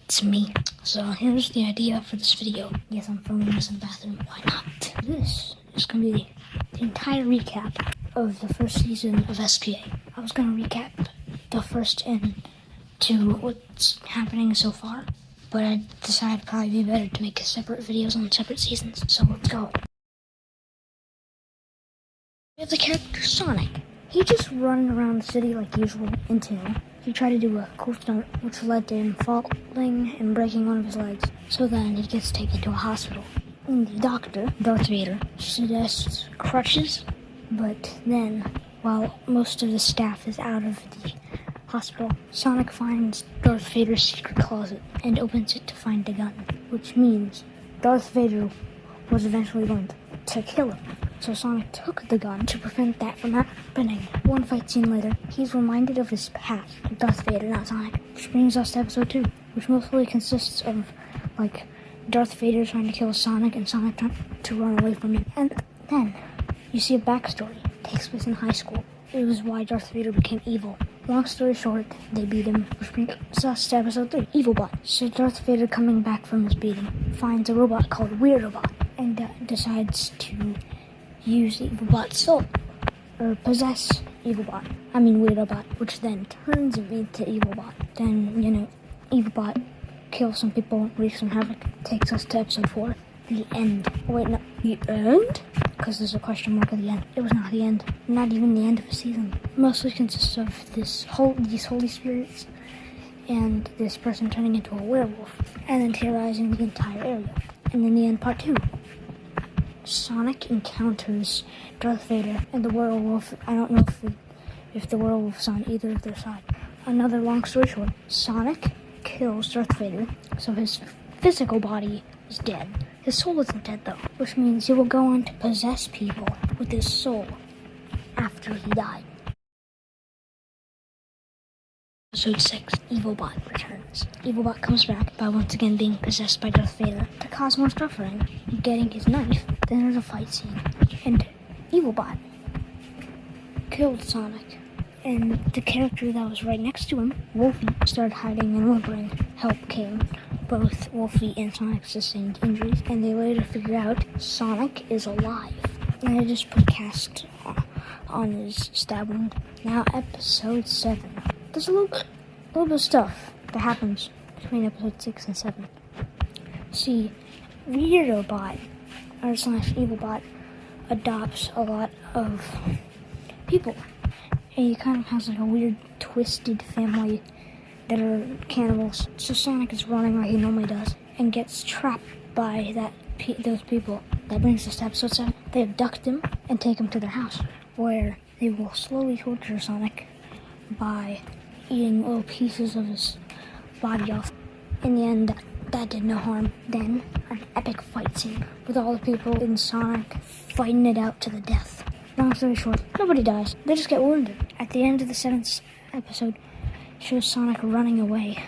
It's me. So here's the idea for this video. Yes, I'm filming this in the bathroom. Why not? This is going to be the entire recap of the first season of SPA. I was going to recap the first and to what's happening so far, but I decided it'd probably be better to make separate videos on separate seasons. So let's go. We have the character Sonic. He just running around the city like usual until he tried to do a cool stunt, which led to him falling and breaking one of his legs. So then he gets taken to a hospital. And the doctor, Darth Vader, suggests crutches, but then, while most of the staff is out of the hospital, Sonic finds Darth Vader's secret closet and opens it to find a gun, which means Darth Vader was eventually going to kill him. So Sonic took the gun to prevent that from happening. One fight scene later, he's reminded of his past, Darth Vader, not Sonic, which brings us to episode 2, which mostly consists of, Darth Vader trying to kill Sonic and Sonic trying to run away from him. And then, you see a backstory. It takes place in high school. It was why Darth Vader became evil. Long story short, they beat him, which brings us to episode 3, Evil Bot. So Darth Vader, coming back from his beating, finds a robot called Weirdo-Bot and decides to use Evil-Bot's soul, or possess Weirdo-Bot, which then turns him into Evil-Bot. Then, Evil-Bot kills some people, wreaks some havoc, takes us to episode 4, the end. Wait, no, the end? Because there's a question mark at the end. It was not the end, not even the end of a season. It mostly consists of these holy spirits and this person turning into a werewolf, and then terrorizing the entire area. And then the end, part 2. Sonic encounters Darth Vader and the werewolf. I don't know if the werewolf's on either of their side. Another long story short, Sonic kills Darth Vader, so his physical body is dead. His soul isn't dead though, which means he will go on to possess people with his soul after he died. Episode 6, Evil-Bot returns. Evil-Bot comes back by once again being possessed by Darth Vader to cause more suffering, getting his knife. Then there's a fight scene, and Evil-Bot killed Sonic, and the character that was right next to him, Wolfie, started hiding and whimpering. Help came. Both Wolfie and Sonic sustained injuries, and they later figured out Sonic is alive. And I just put a cast on his stab wound. Now episode 7. There's a little bit of stuff that happens between episode 6 and 7. See, Weirdo-Bot, or / Evil-Bot, adopts a lot of people. And he kind of has a weird, twisted family that are cannibals. So Sonic is running like he normally does and gets trapped by those people. That brings us to episode 7. They abduct him and take him to their house, where they will slowly torture Sonic by eating little pieces of his body off. In the end, that did no harm. Then, an epic fight scene with all the people in Sonic fighting it out to the death. Long story short, nobody dies. They just get wounded. At the end of the 7th episode, shows Sonic running away.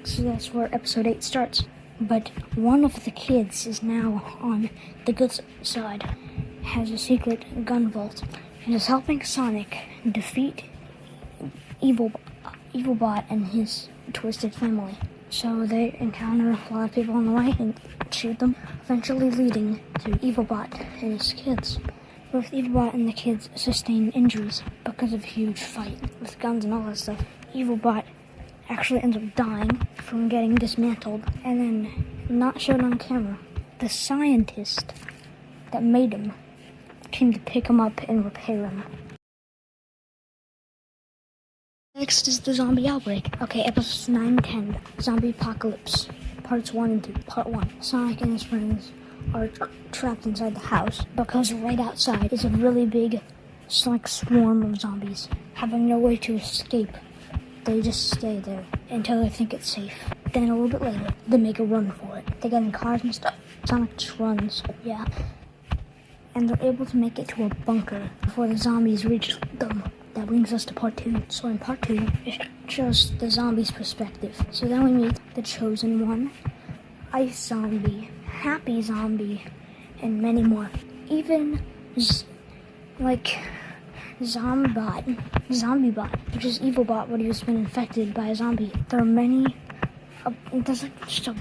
So that's where episode 8 starts. But one of the kids is now on the good side, has a secret gun vault, and is helping Sonic defeat Evil-Bot and his twisted family. So they encounter a lot of people on the way and shoot them, eventually leading to Evil-Bot and his kids. Both Evil-Bot and the kids sustain injuries because of a huge fight with guns and all that stuff. Evil-Bot actually ends up dying from getting dismantled, and then, not shown on camera, the scientist that made him came to pick him up and repair him. Next is the zombie outbreak. Okay, episodes 9 and 10. Zombie apocalypse. Parts 1 and 2. Part 1. Sonic and his friends are trapped inside the house because right outside is a really big swarm of zombies. Having no way to escape, they just stay there until they think it's safe. Then a little bit later, they make a run for it. They get in cars and stuff. Sonic just runs. Yeah. And they're able to make it to a bunker before the zombies reach them. That brings us to part 2. So in part 2, it shows the zombies' perspective. So then we meet the Chosen One, Ice Zombie, Happy Zombie, and many more. Even Zombie-Bot, which is Evil-Bot, but he's been infected by a zombie. There are many there's like just a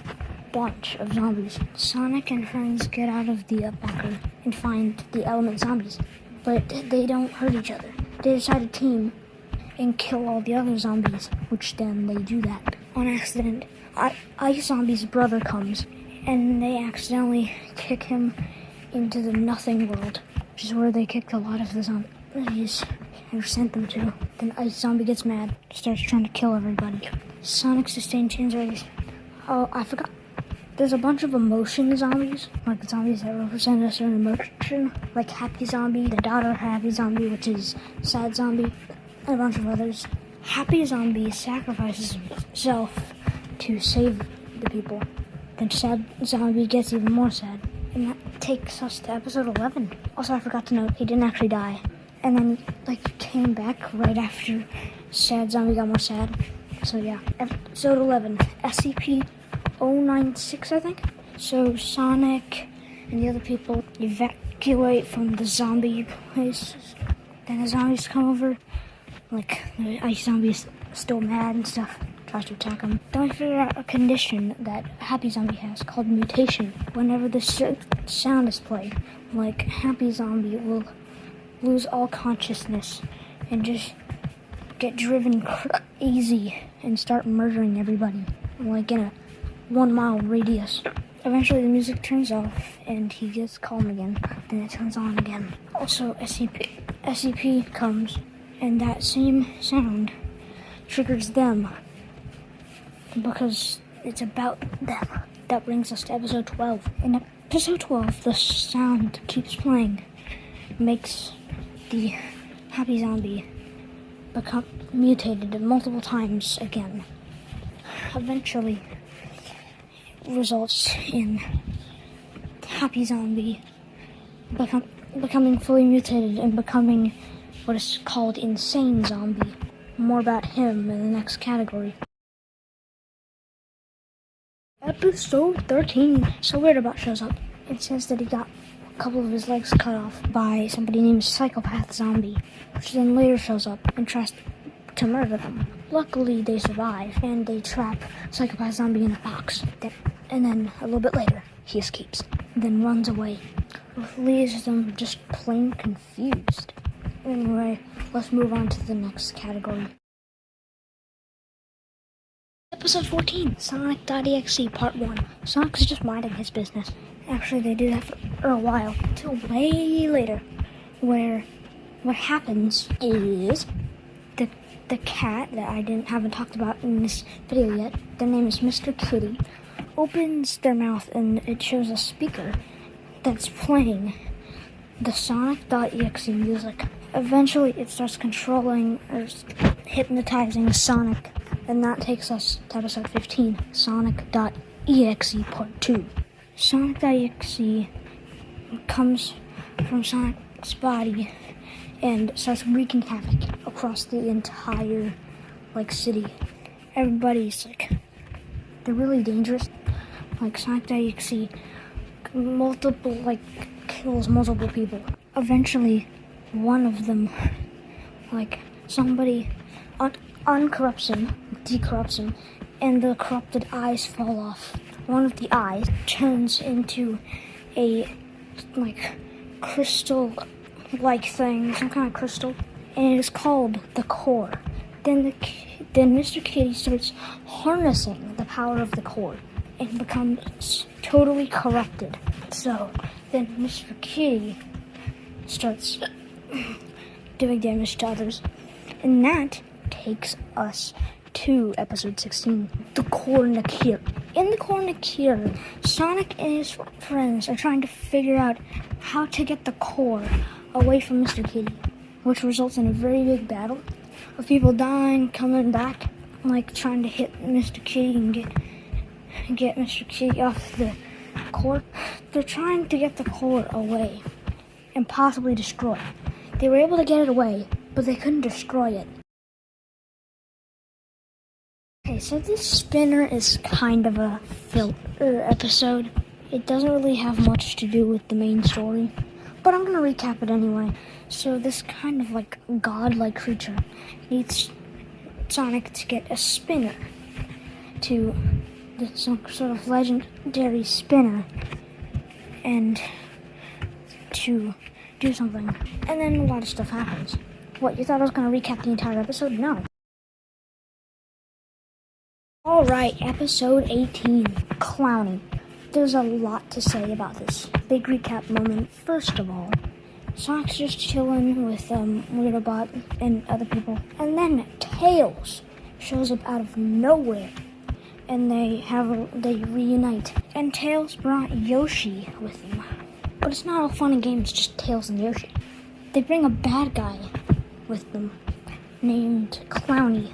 bunch of zombies. Sonic and friends get out of the bunker and find the element zombies, but they don't hurt each other. They decide to team and kill all the other zombies, which then they do that on accident. Ice Zombie's brother comes, and they accidentally kick him into the nothing world, which is where they kicked a lot of the zombies and sent them to. Then Ice Zombie gets mad, starts trying to kill everybody. Sonic sustained chains race. Oh, I forgot. There's a bunch of emotion zombies, like zombies that represent a certain emotion, like Happy Zombie, the daughter of Happy Zombie, which is Sad Zombie, and a bunch of others. Happy Zombie sacrifices himself to save the people. Then Sad Zombie gets even more sad. And that takes us to episode 11. Also, I forgot to note, he didn't actually die. And then, came back right after Sad Zombie got more sad. So yeah, episode 11, SCP-096, I think. So Sonic and the other people evacuate from the zombie place. Then the zombies come over. The Ice Zombie is still mad and stuff, tries to attack him. Then we figure out a condition that Happy Zombie has called mutation. Whenever the sound is played, Happy Zombie will lose all consciousness and just get driven crazy and start murdering everybody, in a 1 mile radius. Eventually the music turns off and he gets calm again, then it turns on again. Also, SCP comes, and that same sound triggers them because it's about them. That brings us to episode 12. In episode 12, the sound keeps playing, makes the Happy Zombie become mutated multiple times again. Eventually, it results in Happy Zombie becoming fully mutated and becoming what is called Insane Zombie. More about him in the next category. Episode 13. So Weirdabot shows up. It says that he got a couple of his legs cut off by somebody named Psychopath Zombie, which then later shows up and tries to murder them. Luckily, they survive, and they trap Psychopath Zombie in a box. And then, a little bit later, he escapes, then runs away, which leaves them just plain confused. Anyway, let's move on to the next category. Episode 14, Sonic.exe Part 1. Sonic's just minding his business. Actually, they do that for a while, till way later, where what happens is the cat that I haven't talked about in this video yet, their name is Mr. Kitty, opens their mouth and it shows a speaker that's playing the Sonic.exe music. Eventually, it starts controlling or hypnotizing Sonic, and that takes us to episode 15, Sonic.exe Part 2. Sonic.exe comes from Sonic's body and starts wreaking havoc across the entire, city. Everybody's, they're really dangerous. Sonic.exe kills multiple people. Eventually, one of them, somebody uncorrupts him, decorrupts him, and the corrupted eyes fall off. One of the eyes turns into a, crystal-like thing, some kind of crystal, and it is called the core. Then Mr. Kitty starts harnessing the power of the core and becomes totally corrupted. So then Mr. Kitty starts doing damage to others, and that takes us to episode 16, the Cornucopia. In the Cornucopia, Sonic and his friends are trying to figure out how to get the core away from Mr. Kitty, which results in a very big battle of people dying, coming back, trying to hit Mr. Kitty and get Mr. Kitty off the core. They're trying to get the core away and possibly destroy it. They were able to get it away, but they couldn't destroy it. Okay, so this spinner is kind of a filler episode. It doesn't really have much to do with the main story, but I'm going to recap it anyway. So this kind of godlike creature needs Sonic to get a spinner to some sort of legendary spinner and to do something. And then a lot of stuff happens. What, you thought I was going to recap the entire episode? No. Alright, episode 18, Clowny. There's a lot to say about this big recap moment. First of all, Sonic's just chilling with Weirdo and other people. And then Tails shows up out of nowhere. And they reunite. And Tails brought Yoshi with him. But it's not all fun and games, just Tails and Yoshi. They bring a bad guy with them named Clowny,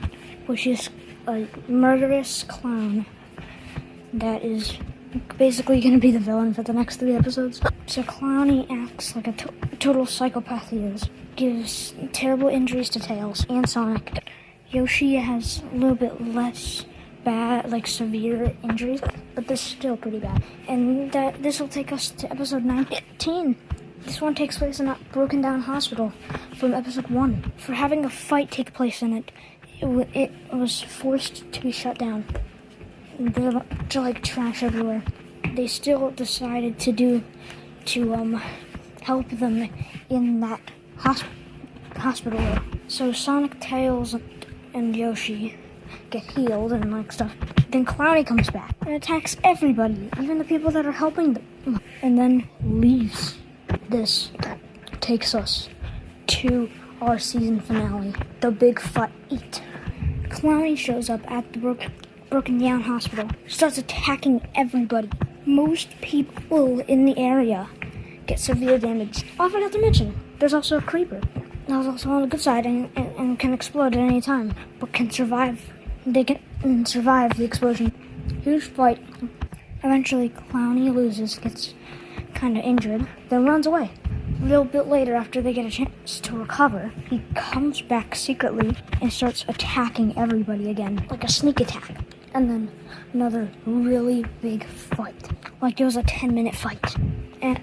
which is a murderous clown that is basically going to be the villain for the next 3 episodes. So Clowny acts like a total psychopath he is. Gives terrible injuries to Tails and Sonic. Yoshi has a little bit less bad, like severe injuries, but this is still pretty bad. And this will take us to episode 19. This one takes place in a broken down hospital from episode 1. For having a fight take place in it, it was forced to be shut down. There's like trash everywhere. They still decided to help them in that hospital. So Sonic, Tails, and Yoshi get healed and like stuff. Then Clowny comes back and attacks everybody, even the people that are helping them, and then leaves. This takes us to our season finale, the big fight. Clowny shows up at the broken down hospital, starts attacking everybody. Most people in the area get severe damage. Oh, I forgot to mention, there's also a creeper. That was also on the good side and can explode at any time, but can survive. They can survive the explosion. Huge fight. Eventually, Clowny loses, gets kind of injured, then runs away. A little bit later, after they get a chance to recover, he comes back secretly and starts attacking everybody again, like a sneak attack. And then another really big fight, like it was a 10-minute fight. And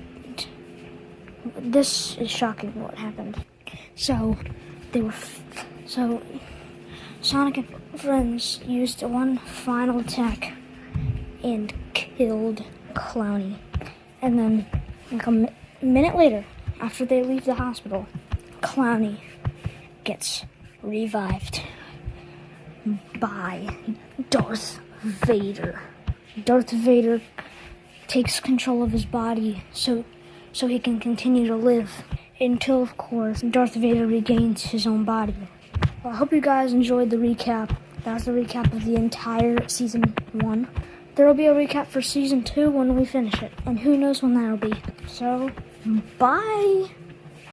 this is shocking what happened. So Sonic and friends used one final attack and killed Clowny. And then, like a minute later, after they leave the hospital, Clowny gets revived by Darth Vader. Darth Vader takes control of his body so he can continue to live until, of course, Darth Vader regains his own body. Well, I hope you guys enjoyed the recap. That was the recap of the entire season 1. There will be a recap for season 2 when we finish it, and who knows when that'll be. So, bye!